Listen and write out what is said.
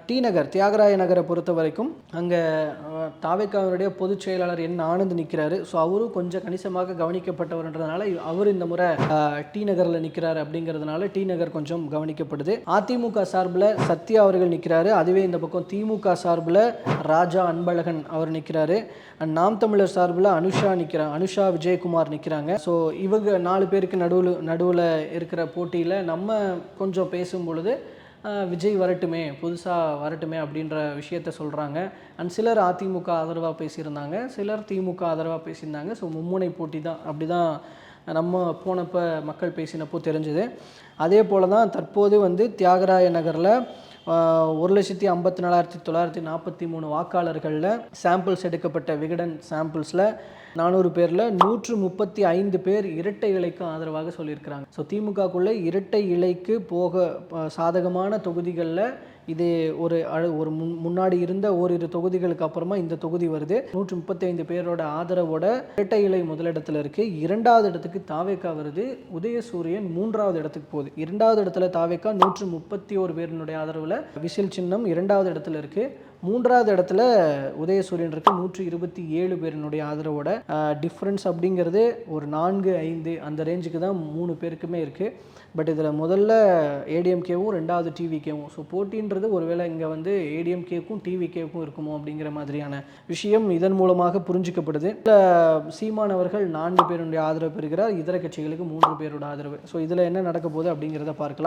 D நகர் தியாகராய நகரை பொறுத்த வரைக்கும் அங்கே தாவேக்காவினுடைய பொதுச் செயலாளர் என் ஆனந்த் நிற்கிறாரு. ஸோ அவரும் கொஞ்சம் கணிசமாக கவனிக்கப்பட்டவர்ன்றதுனால அவர் இந்த முறை டி நகரில் நிற்கிறாரு. அப்படிங்கிறதுனால டி நகர் கொஞ்சம் கவனிக்கப்படுது. அதிமுக சார்பில் சத்யா அவர்கள் நிற்கிறாரு. அதுவே இந்த பக்கம் திமுக சார்பில் ராஜா அன்பழகன் அவர் நிற்கிறாரு. நாம் தமிழர் சார்பில் அனுஷா விஜயகுமார் நிற்கிறாங்க. ஸோ இவங்க 4 பேருக்கு நடுவில் இருக்கிற போட்டியில் நம்ம கொஞ்சம் பேசும் பொழுது விஜய் வரட்டுமே, புதுசாக வரட்டுமே அப்படின்ற விஷயத்த சொல்கிறாங்க. அண்ட் சிலர் அதிமுக ஆதரவாக பேசியிருந்தாங்க, சிலர் திமுக ஆதரவாக பேசியிருந்தாங்க. ஸோ மும்முனை போட்டி தான், அப்படி தான் நம்ம போனப்போ மக்கள் பேசினப்போ தெரிஞ்சுது. அதே போல் தான் தற்போது தியாகராய நகரில் 1,54,943 வாக்காளர்களில் சாம்பிள்ஸ் எடுக்கப்பட்ட விகடன் சாம்பிள்ஸில் 400 பேரில் 135 பேர் இரட்டை இலைக்கு ஆதரவாக சொல்லியிருக்கிறாங்க. ஸோ திமுகக்குள்ளே இரட்டை இலைக்கு போக சாதகமான தொகுதிகளில் இது ஒரு முன்னாடி இருந்த ஓரிரு தொகுதிகளுக்கு அப்புறமா இந்த தொகுதி வருது. 135 பேரோட ஆதரவோட இரட்டை இலை முதலிடத்தில் இருக்குது. 2வது இடத்துக்கு தாவேக்கா வருது. உதயசூரியன் 3வது இடத்துக்கு போகுது. 2வது இடத்துல தாவேக்கா 131 பேரினுடைய ஆதரவில் விசில் சின்னம் 2வது இடத்துல இருக்குது. 3வது இடத்துல உதயசூரியன் இருக்குது 127 பேரினுடைய ஆதரவோட. டிஃப்ரென்ஸ் அப்படிங்கிறது ஒரு 4-5 அந்த ரேஞ்சுக்கு தான் 3 பேருக்குமே இருக்குது. பட் இதில் முதல்ல ஏடிஎம்கேவும் 2வது டிவிகேவும். ஸோ போட்டின்றது ஒருவேளை இங்கே ஏடிஎம்கேக்கும் டிவிகேக்கும் இருக்குமோ அப்படிங்கிற மாதிரியான விஷயம் இதன் மூலமாக புரிஞ்சிக்கப்படுது. சீமான் அவர்கள் 4 பேருடைய ஆதரவு பெறுகிறார், இதர கட்சிகளுக்கு 3 பேரோட ஆதரவு. ஸோ இதில் என்ன நடக்க போகுது அப்படிங்கிறத பார்க்கலாம்.